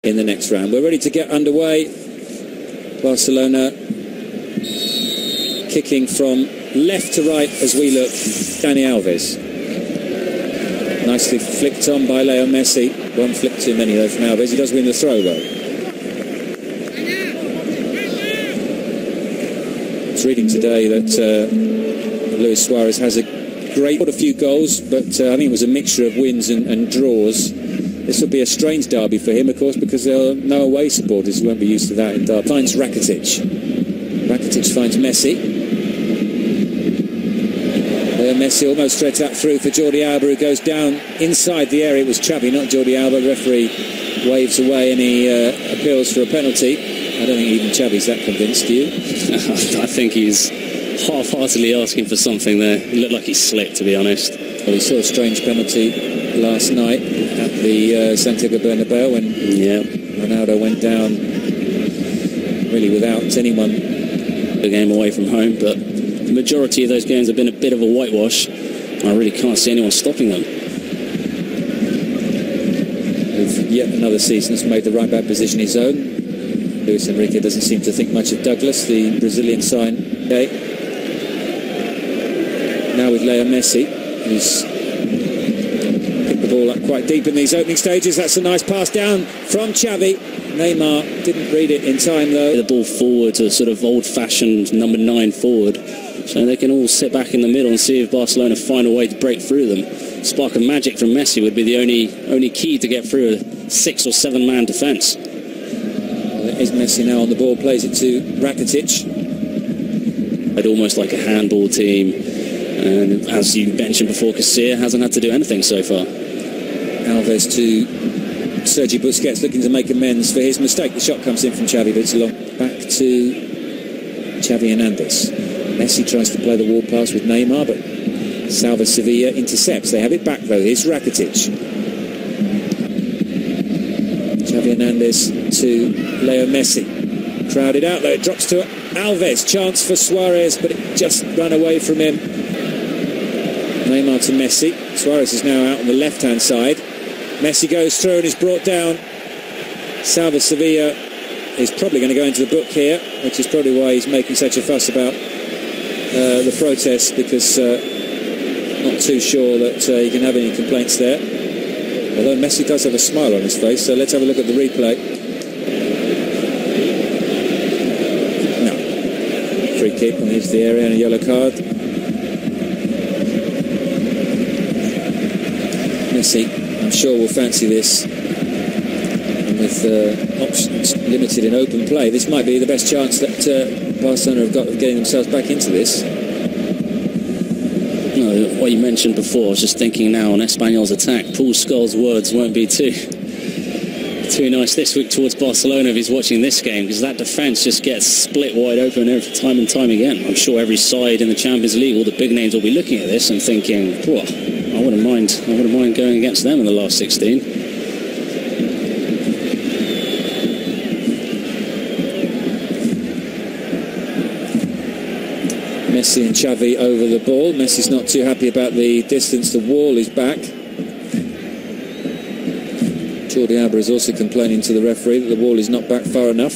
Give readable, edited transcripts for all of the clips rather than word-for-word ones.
in the next round. We're ready to get underway. Barcelona kicking from left to right as we look. Dani Alves. Nicely flicked on by Lionel Messi. One flick too many though from Alves. He does win the throw though. I was reading today that Luis Suarez has a few goals, but I think it was a mixture of wins and draws. This will be a strange derby for him, of course, because there are no away supporters who won't be used to that in derby. Finds Rakitic. Rakitic finds Messi. Messi almost threads that through for Jordi Alba, who goes down inside the area. It was Xavi, not Jordi Alba. The referee waves away any appeals for a penalty. I don't think even Xavi's that convinced, do you? I think he's half-heartedly asking for something there. He looked like he slipped, to be honest. Well, he saw a strange penalty last night at the Santiago Bernabeu when Ronaldo went down really without anyone. The game away from home, but the majority of those games have been a bit of a whitewash. I really can't see anyone stopping them. With yet another season has made the right-back position his own. Luis Enrique doesn't seem to think much of Douglas, the Brazilian sign. Okay. Now with Leo Messi, who's picked the ball up quite deep in these opening stages. That's a nice pass down from Xavi. Neymar didn't read it in time though. The ball forward to a sort of old-fashioned number 9 forward. So they can all sit back in the middle and see if Barcelona find a way to break through them. Spark of magic from Messi would be the only key to get through a 6 or 7 man defence. Well, it is Messi now on the ball, plays it to Rakitic. It's almost like a handball team, and as you mentioned before, Casilla hasn't had to do anything so far. Alves to Sergi Busquets, looking to make amends for his mistake. The shot comes in from Xavi, but it's along back to Xavi Hernandez. Messi tries to play the wall pass with Neymar, but Salva Sevilla intercepts. They have it back though. Here's Rakitic. Xavi Hernandez to Leo Messi. Crowded out though. It drops to Alves. Chance for Suarez, but it just ran away from him. Neymar to Messi. Suarez is now out on the left-hand side. Messi goes through and is brought down. Salva Sevilla is probably going to go into the book here, which is probably why he's making such a fuss about the protest, because not too sure that he can have any complaints there. Although Messi does have a smile on his face, so let's have a look at the replay. No. Free kick and leaves the area and a yellow card. Messi, I'm sure, will fancy this. And with options limited in open play, this might be the best chance that Barcelona have got of getting themselves back into this. No, what you mentioned before, I was just thinking now on Espanyol's attack. Paul Scholes' words won't be too nice this week towards Barcelona if he's watching this game, because that defence just gets split wide open every time and time again. I'm sure every side in the Champions League, all the big names will be looking at this and thinking, I wouldn't mind going against them in the last 16. Messi and Xavi over the ball. Messi's not too happy about the distance. The wall is back. Jordi Alba is also complaining to the referee that the wall is not back far enough.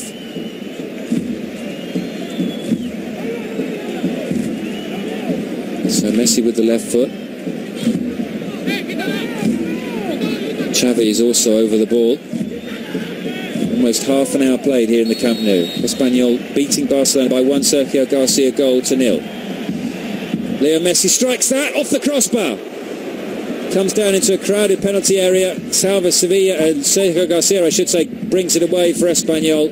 So Messi with the left foot. Xavi is also over the ball. Almost half an hour played here in the Camp Nou. Espanyol beating Barcelona by 1 Sergio Garcia goal to 0. Leo Messi strikes that off the crossbar. Comes down into a crowded penalty area. Salva Sevilla, and Sergio Garcia, I should say, brings it away for Espanyol.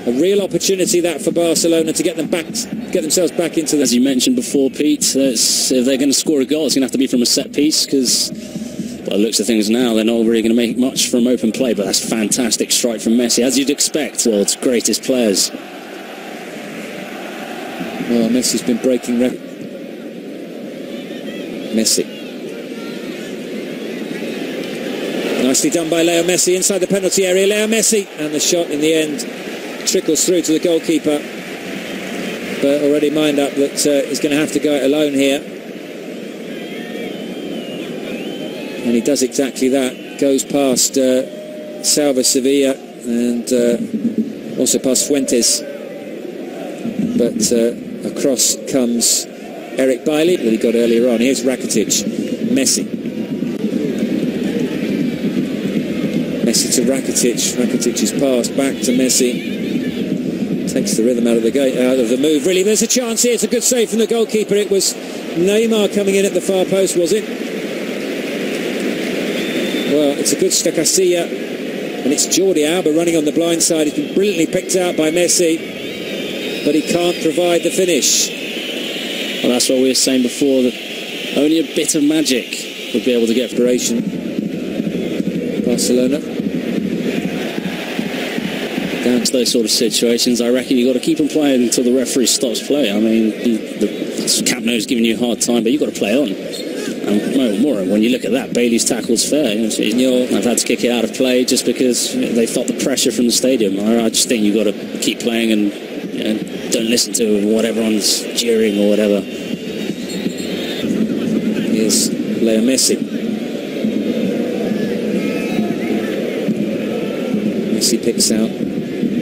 A real opportunity that for Barcelona to get themselves back into this. As you mentioned before, Pete, if they're going to score a goal, it's going to have to be from a set piece, because by the looks of things now, they're not really going to make much from open play, but that's fantastic strike from Messi, as you'd expect. World's greatest players. Well, Messi's been breaking records. Messi. Nicely done by Leo Messi inside the penalty area. Leo Messi, and the shot in the end trickles through to the goalkeeper. But already mind up that he's going to have to go it alone here. And he does exactly that. Goes past Salva Sevilla and also past Fuentes. But across comes Eric Bailly that he got earlier on. Here's Rakitic. Messi to Rakitic. Rakitic's pass back to Messi. Takes the rhythm out of the move. Really, there's a chance here. It's a good save from the goalkeeper. It was Neymar coming in at the far post, was it? Well, it's a good Casilla, and it's Jordi Alba running on the blind side. He's been brilliantly picked out by Messi, but he can't provide the finish. Well, that's what we were saying before, that only a bit of magic would be able to get inspiration. Barcelona. Down to those sort of situations, I reckon you've got to keep on playing until the referee stops play. I mean, the Camp Nou's giving you a hard time, but you've got to play on. And more, when you look at that, Bailey's tackle's fair. I've had to kick it out of play just because they felt the pressure from the stadium. I just think you've got to keep playing and don't listen to what everyone's jeering or whatever. Here's Leo Messi. Messi picks out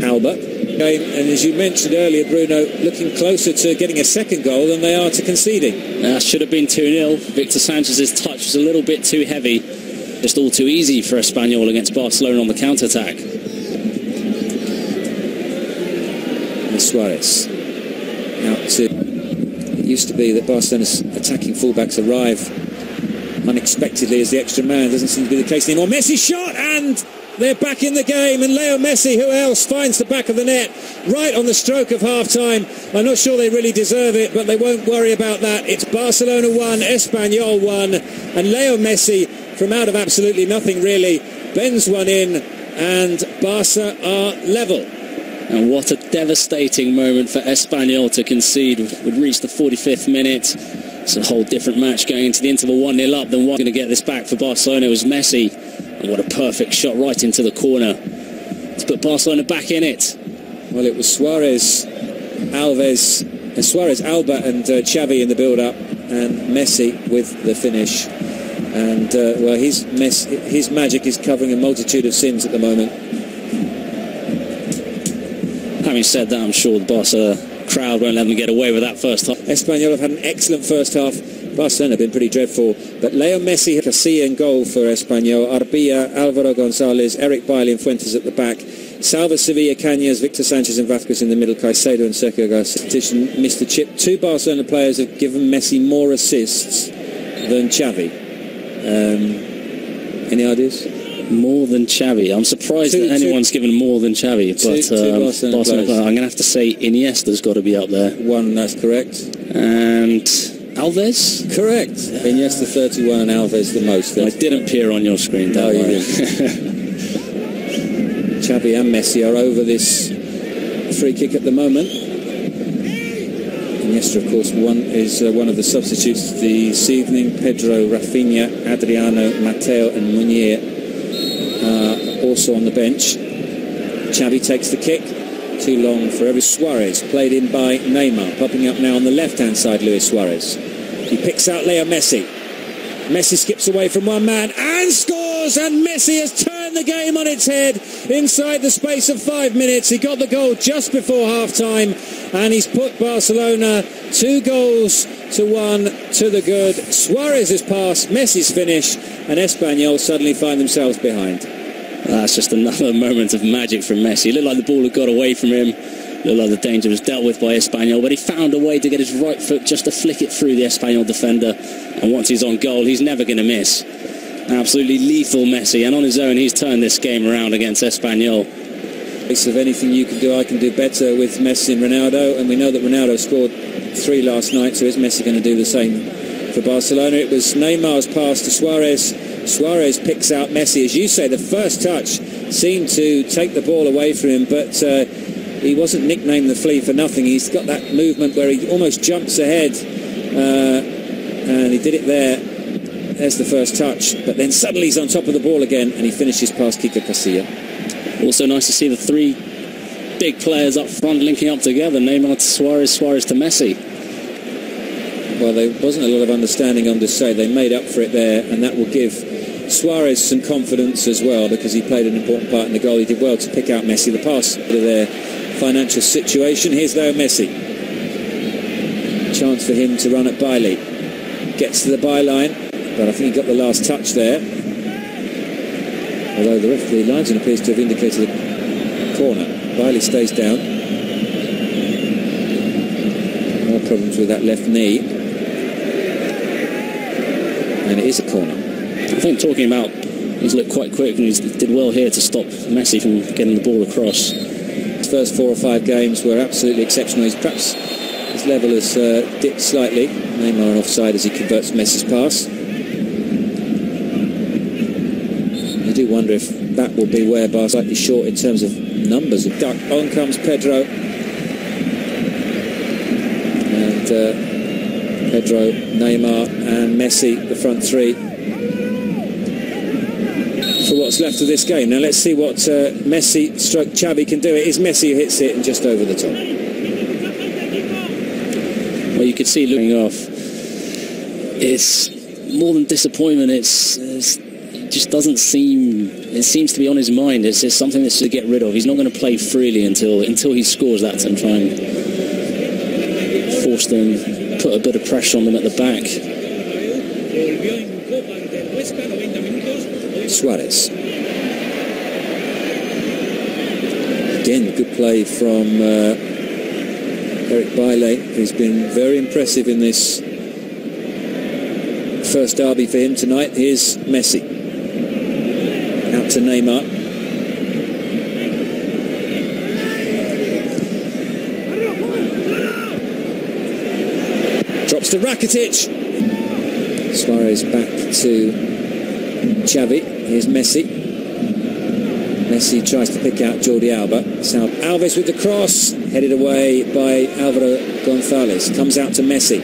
Alba. And as you mentioned earlier, Bruno, looking closer to getting a second goal than they are to conceding. That should have been 2-0. Victor Sanchez's touch was a little bit too heavy. Just all too easy for Espanyol against Barcelona on the counter-attack. And Suarez out to... It used to be that Barcelona's attacking fullbacks arrive unexpectedly as the extra man. Doesn't seem to be the case anymore. Messi shot, and they're back in the game, and Leo Messi, who else, finds the back of the net right on the stroke of half-time. I'm not sure they really deserve it, but they won't worry about that. It's Barcelona 1, Espanyol 1, and Leo Messi, from out of absolutely nothing really, bends one in, and Barca are level. And what a devastating moment for Espanyol to concede. Would reach the 45th minute. It's a whole different match going into the interval, 1-0 up, then one going to get this back for Barcelona. It was Messi. And what a perfect shot right into the corner to put Barcelona back in it. Well, it was Suarez, Alba and Xavi in the build-up, and Messi with the finish. And, well, his magic is covering a multitude of sins at the moment. Having said that, I'm sure the Barca crowd won't let them get away with that first half. Espanyol have had an excellent first half. Barcelona have been pretty dreadful, but Leo Messi, Casilla in goal for Espanyol, Arbilla, Alvaro Gonzalez, Eric Bailly and Fuentes at the back, Salva, Sevilla, Cañas, Victor Sanchez and Vázquez in the middle, Caicedo and Sergio Garcia. Mr. Chip, two Barcelona players have given Messi more assists than Xavi. Any ideas? More than Xavi. I'm surprised that anyone's given more than Xavi, but Barcelona player, I'm going to have to say Iniesta's got to be up there. One, that's correct. And Alves? Correct. Iniesta 31 and Alves the most. I didn't peer on your screen, don't worry. Xavi and Messi are over this free kick at the moment. Iniesta, of course, is one of the substitutes this evening. Pedro, Rafinha, Adriano, Mateo and Munier also on the bench. Xavi takes the kick. Too long for every. Suarez, played in by Neymar. Popping up now on the left-hand side, Luis Suarez. He picks out Leo Messi. Messi skips away from one man and scores, and Messi has turned the game on its head inside the space of 5 minutes. He got the goal just before half-time, and he's put Barcelona 2-1 to the good. Suarez's pass, Messi's finish, and Espanyol suddenly find themselves behind. That's just another moment of magic from Messi. It looked like the ball had got away from him. It looked like the danger was dealt with by Espanyol, but he found a way to get his right foot just to flick it through the Espanyol defender. And once he's on goal, he's never going to miss. Absolutely lethal Messi, and on his own, he's turned this game around against Espanyol. Of anything you can do, I can do better with Messi and Ronaldo, and we know that Ronaldo scored 3 last night, so is Messi going to do the same for Barcelona? It was Neymar's pass to Suarez. Suarez picks out Messi. As you say, the first touch seemed to take the ball away from him, but he wasn't nicknamed the Flea for nothing. He's got that movement where he almost jumps ahead, and he did it there. There's the first touch, but then suddenly he's on top of the ball again, and he finishes past Kiko Casilla. Also nice to see the 3 big players up front linking up together. Neymar to Suarez, Suarez to Messi. Well, there wasn't a lot of understanding on this side. They made up for it there, and that will give Suarez some confidence as well, because he played an important part in the goal. He did well to pick out Messi. The pass to their financial situation. Here's Leo Messi. Chance for him to run at Bailey. Gets to the byline, but I think he got the last touch there. Although the referee linesman appears to have indicated a corner. Bailey stays down. More problems with that left knee. And it is a corner. I think talking about, he's looked quite quick and he did well here to stop Messi from getting the ball across. His first 4 or 5 games were absolutely exceptional. His level has dipped slightly. Neymar on offside as he converts Messi's pass. I do wonder if that will be where Barca slightly short in terms of numbers of duck. On comes Pedro. And Pedro, Neymar and Messi, the front three, for what's left of this game. Now let's see what Messi stroke Xavi can do. It is Messi who hits it and just over the top. Well, you could see looking off. It's more than disappointment. It just doesn't seem. It seems to be on his mind. It's just something that's to get rid of. He's not going to play freely until he scores that and try and force them, put a bit of pressure on them at the back. Suarez. Again, good play from Eric Bailly, who's been very impressive in this first derby for him tonight. Here's Messi. Out to Neymar. Drops to Rakitic. Suarez back to Xavi. Here's Messi. Messi tries to pick out Jordi Alba. Alves with the cross, headed away by Álvaro González. Comes out to Messi.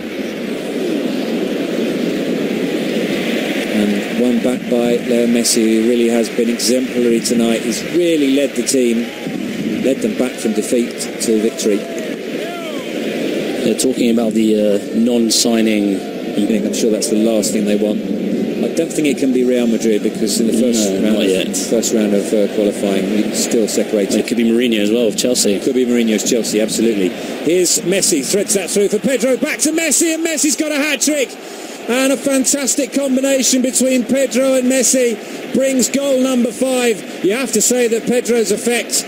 And one back by Leo Messi, who really has been exemplary tonight. He's really led the team, led them back from defeat to victory. They're talking about the non-signing. I'm sure that's the last thing they want. I don't think it can be Real Madrid, because in the first round of qualifying, it's still separated. It could be Mourinho as well of Chelsea. Could be Mourinho's Chelsea, absolutely. Here's Messi, threads that through for Pedro, back to Messi, and Messi's got a hat-trick. And a fantastic combination between Pedro and Messi brings goal number 5. You have to say that Pedro's effect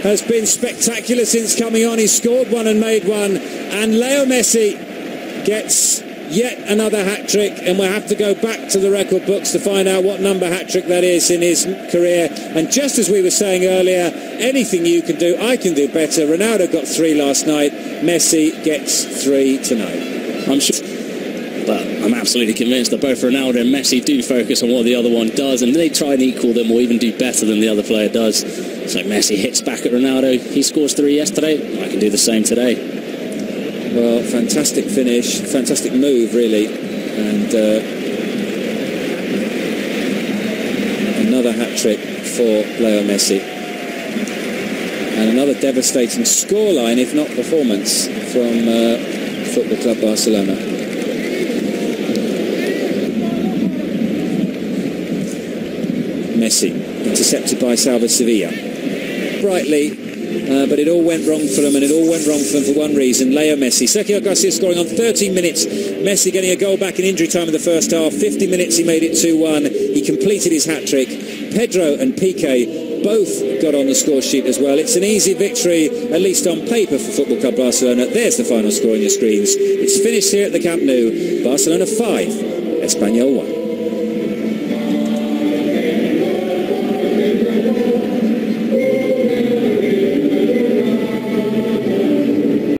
has been spectacular since coming on. He scored one and made one. And Leo Messi gets yet another hat-trick, and we'll have to go back to the record books to find out what number hat-trick that is in his career. And just as we were saying earlier, anything you can do, I can do better. Ronaldo got 3 last night. Messi gets 3 tonight. I'm sure, but I'm absolutely convinced that both Ronaldo and Messi do focus on what the other one does, and they try and equal them or even do better than the other player does. So Messi hits back at Ronaldo. He scores 3 yesterday. I can do the same today. Well, fantastic finish, fantastic move, really. And another hat-trick for Leo Messi. And another devastating scoreline, if not performance, from Football Club Barcelona. Messi, intercepted by Salva Sevilla. Brightly. But it all went wrong for them, and it all went wrong for them for one reason. Leo Messi. Sergio Garcia scoring on 13 minutes. Messi getting a goal back in injury time in the first half. 50 minutes he made it 2-1. He completed his hat-trick. Pedro and Piqué both got on the score sheet as well. It's an easy victory, at least on paper, for Football Club Barcelona. There's the final score on your screens. It's finished here at the Camp Nou. Barcelona 5, Espanyol 1.